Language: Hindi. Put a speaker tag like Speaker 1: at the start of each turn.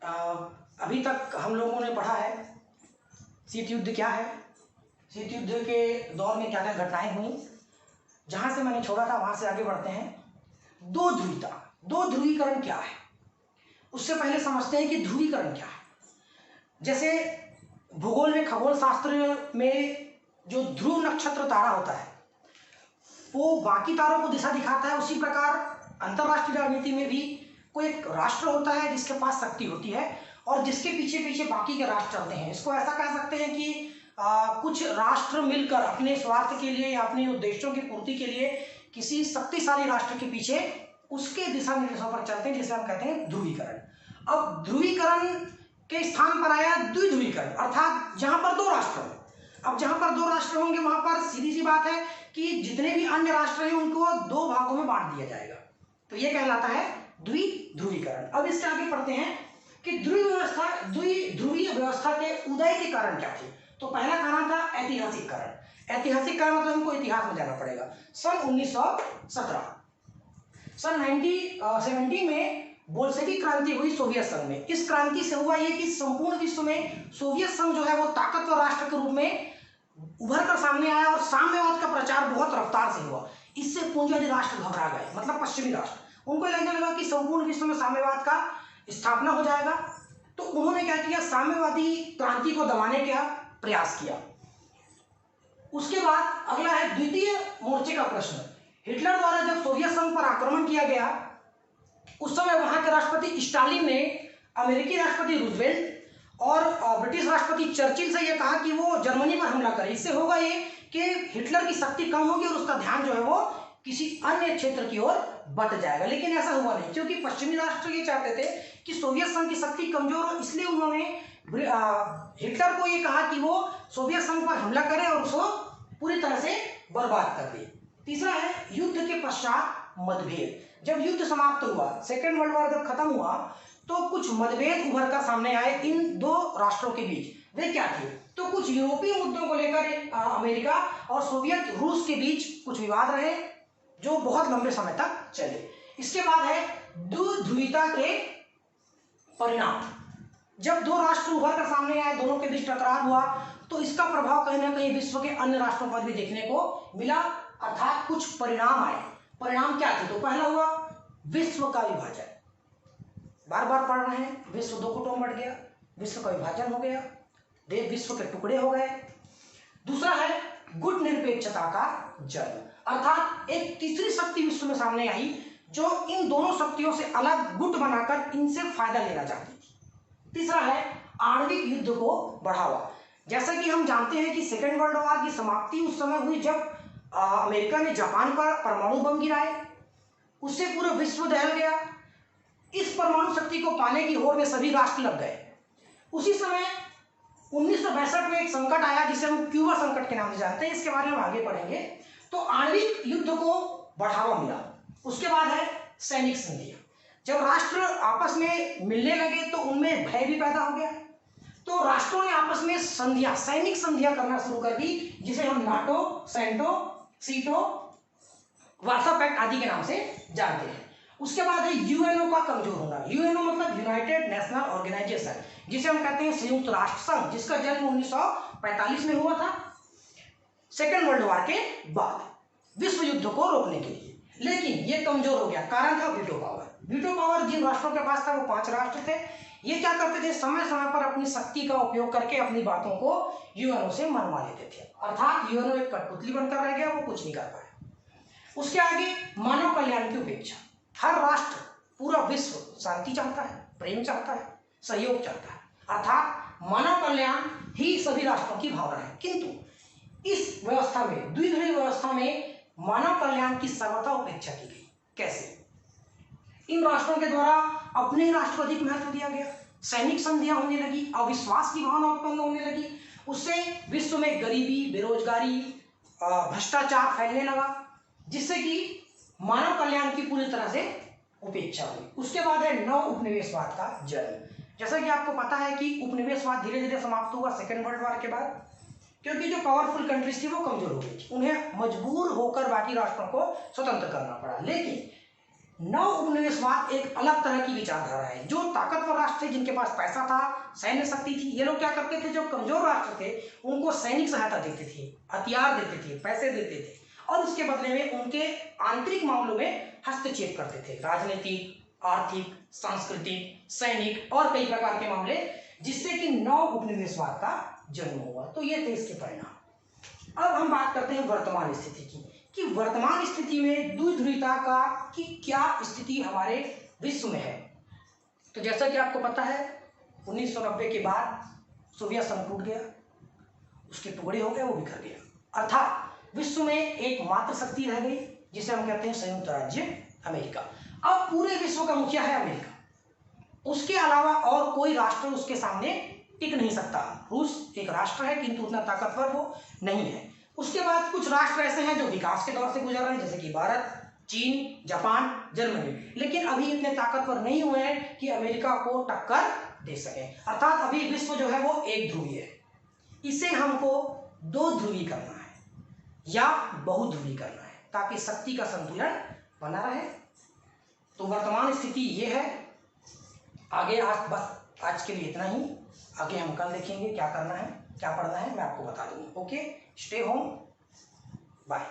Speaker 1: अ, अभी तक हम लोगों ने पढ़ा है शीत युद्ध क्या है, शीत युद्ध के दौर में क्या क्या घटनाएं हुई। जहां से मैंने छोड़ा था वहां से आगे बढ़ते हैं। दो ध्रुवीता, दो ध्रुवीकरण क्या है, उससे पहले समझते हैं कि ध्रुवीकरण क्या है। जैसे भूगोल में, खगोल शास्त्र में जो ध्रुव नक्षत्र तारा होता है वो बाकी तारों को दिशा दिखाता है, उसी प्रकार अंतरराष्ट्रीय राजनीति में भी कोई एक राष्ट्र होता है जिसके पास शक्ति होती है और जिसके पीछे पीछे बाकी के राष्ट्र चलते हैं। इसको ऐसा कह सकते हैं कि कुछ राष्ट्र मिलकर अपने स्वार्थ के लिए या अपने उद्देश्यों की पूर्ति के लिए किसी शक्तिशाली राष्ट्र के पीछे उसके दिशा निर्देशों पर चलते हैं, जिसे हम कहते हैं ध्रुवीकरण। अब ध्रुवीकरण के स्थान पर आया द्विध्रुवीकरण, अर्थात जहां पर दो राष्ट्र हो। अब जहां पर दो राष्ट्र होंगे वहां पर सीधी सी बात है कि जितने भी अन्य राष्ट्र हैं उनको दो भागों में बांट दिया जाएगा, तो यह कहलाता है द्विध्रुवीकरण। अब इससे आगे पढ़ते हैं कि द्विध्रुवीय व्यवस्था के उदय के कारण क्या थे। तो पहला कारण था ऐतिहासिक कारण। ऐतिहासिक कारण मतलब हमको इतिहास में जाना पड़ेगा। सन 1917, सन 1917 में बोल्शेविक क्रांति हुई सोवियत संघ में। इस क्रांति से हुआ ये कि संपूर्ण विश्व में सोवियत संघ जो है वो ताकतवर राष्ट्र के रूप में उभर कर सामने आया और साम्यवाद का प्रचार बहुत रफ्तार से हुआ। इससे पूंजीवादी राष्ट्र घबरा गए, मतलब पश्चिमी राष्ट्र। उनको लगने लगा कि संपूर्ण विश्व में साम्यवाद का स्थापना हो जाएगा, तो उन्होंने क्या किया, साम्यवादी क्रांति को दबाने का प्रयास किया। उसके बाद अगला है द्वितीय मोर्चे का प्रश्न। हिटलर द्वारा जब सोवियत संघ पर आक्रमण किया गया उस समय वहां के राष्ट्रपति स्टालिन ने अमेरिकी राष्ट्रपति रूजवेल्ट और ब्रिटिश राष्ट्रपति चर्चिल से यह कहा कि वो जर्मनी पर हमला करे। इससे होगा ये कि हिटलर की शक्ति कम होगी और उसका ध्यान जो है वो किसी अन्य क्षेत्र की ओर बट जाएगा। लेकिन ऐसा हुआ नहीं, क्योंकि पश्चिमी राष्ट्र ये चाहते थे कि सोवियत संघ की शक्ति कमजोर हो, इसलिए उन्होंने हिटलर को ये कहा कि वो सोवियत संघ पर हमला करे और उसको पूरी तरह से बर्बाद कर दे। तीसरा है युद्ध के पश्चात मतभेद। जब युद्ध समाप्त हुआ, सेकेंड वर्ल्ड वॉर जब खत्म हुआ, तो कुछ मतभेद उभर कर सामने आए इन दो राष्ट्रों के बीच। वे क्या थे, तो कुछ यूरोपीय मुद्दों को लेकर अमेरिका और सोवियत रूस के बीच कुछ विवाद रहे जो बहुत लंबे समय तक चले। इसके बाद है द्विध्रुवीता के परिणाम। जब दो राष्ट्र उभर कर सामने आए, दोनों के बीच टकराव हुआ, तो इसका प्रभाव कहीं ना कहीं विश्व के अन्य राष्ट्रों पर भी देखने को मिला, अर्थात कुछ परिणाम आए। परिणाम क्या थे, तो पहला हुआ विश्व का विभाजन। बार बार पढ़ रहे हैं, विश्व दो गुटों में बट गया, विश्व का विभाजन हो गया, विश्व के टुकड़े हो गए। दूसरा है गुट निरपेक्षता का जन्म, अर्थात एक तीसरी शक्ति विश्व में सामने आई जो इन दोनों शक्तियों से अलग गुट बनाकर इनसे फायदा लेना चाहती थी। तीसरा है आणविक युद्ध को बढ़ावा। जैसा कि हम जानते हैं कि सेकेंड वर्ल्ड वॉर की समाप्ति उस समय हुई जब अमेरिका ने जापान पर परमाणु बम गिराए, उससे पूरा विश्व दहल गया। इस परमाणु शक्ति को पाने की होड़ में सभी राष्ट्र लग गए। उसी समय 1962 में एक संकट आया जिसे हम क्यूबा संकट के नाम से जानते हैं, इसके बारे में आगे पढ़ेंगे। तो आणविक युद्ध को बढ़ावा मिला। उसके बाद है सैनिक संधियां। जब राष्ट्र आपस में मिलने लगे तो उनमें भय भी पैदा हो गया, तो राष्ट्रों ने आपस में संधियां, सैनिक संधियां करना शुरू कर दी, जिसे हम नाटो, सेंटो, सीटो, वार्सा पैक्ट आदि के नाम से जानते हैं। उसके बाद है यूएनओ का कमजोर होना। यूएनओ मतलब यूनाइटेड नेशनल ऑर्गेनाइजेशन, जिसे हम कहते हैं संयुक्त राष्ट्र संघ, जिसका जन्म 1945 में हुआ था सेकेंड वर्ल्ड वॉर के बाद विश्व युद्ध को रोकने के लिए। लेकिन यह कमजोर हो गया, कारण था वीटो पावर। वीटो पावर जिन राष्ट्रों के पास था वो 5 राष्ट्र थे। ये क्या करते थे, समय समय पर अपनी शक्ति का उपयोग करके अपनी बातों को यूएनओ से मनवा लेते थे, अर्थात यूएनओ एक कठपुतली बनकर रह गया, वो कुछ नहीं कर पाया। उसके आगे मानव कल्याण की उपेक्षा। हर राष्ट्र, पूरा विश्व शांति चाहता है, प्रेम चाहता है, सहयोग चाहता है, अर्थात मानव कल्याण ही सभी राष्ट्रों की भावना है। किंतु इस व्यवस्था में, द्विध्रुवीय व्यवस्था में मानव कल्याण की सर्वथा उपेक्षा की गई। कैसे? इन राष्ट्रों के द्वारा अपने राष्ट्र को अधिक महत्व दिया गया, सैनिक संधियां होने लगी, अविश्वास की भावना उत्पन्न होने लगी। उससे विश्व में गरीबी, बेरोजगारी, भ्रष्टाचार फैलने लगा, जिससे कि मानव कल्याण की पूरी तरह से उपेक्षा हुई। उसके बाद है नव उपनिवेशवाद का जन्म। जैसा कि आपको पता है कि उपनिवेशवाद धीरे धीरे समाप्त हुआ सेकेंड वर्ल्ड वॉर के बाद, क्योंकि जो पावरफुल कंट्रीज थी वो कमजोर हो गई थी, उन्हें मजबूर होकर बाकी राष्ट्रों को स्वतंत्र करना पड़ा। लेकिन नव उपनिवेशवाद एक अलग तरह की विचारधारा है। जो ताकतवर राष्ट्र थे, जिनके पास पैसा था, सैन्य शक्ति थी, ये लोग क्या करते थे, जो कमजोर राष्ट्र थे उनको सैनिक सहायता देते थे, हथियार देते थे, पैसे देते थे, और उसके बदले में उनके आंतरिक मामलों में हस्तक्षेप करते थे, राजनीतिक, आर्थिक, सांस्कृतिक, सैनिक और कई प्रकार के मामले, जिससे कि नव उपनिवेशवाद का जन्म हुआ। तो ये थे इसके परिणाम। अब हम बात करते हैं वर्तमान स्थिति की, कि वर्तमान स्थिति में द्विध्रुवीता का की क्या स्थिति हमारे विश्व में है। तो जैसा कि आपको पता है 1990 के बाद सोवियत संघ टूट गया, उसके टुकड़े हो गए, वो बिखर गया, अर्थात विश्व में एकमात्र शक्ति रह गई जिसे हम कहते हैं संयुक्त राज्य अमेरिका। अब पूरे विश्व का मुखिया है अमेरिका, उसके अलावा और कोई राष्ट्र उसके सामने टिक नहीं सकता। रूस एक राष्ट्र है किंतु उतना ताकतवर वो नहीं है। उसके बाद कुछ राष्ट्र ऐसे हैं जो विकास के दौर से गुजर रहे हैं, जैसे कि भारत, चीन, जापान, जर्मनी, लेकिन अभी इतने ताकतवर नहीं हुए हैं कि अमेरिका को टक्कर दे सके। अर्थात अभी विश्व जो है वो एक ध्रुवीय है। इसे हमको दो ध्रुवी करना है या बहुध्रुवी करना है, ताकि शक्ति का संतुलन बना रहे। तो वर्तमान स्थिति ये है। आगे आज के लिए इतना ही। आगे हम कल देखेंगे क्या करना है, क्या पढ़ना है, मैं आपको बता दूंगा। Okay, stay home, bye.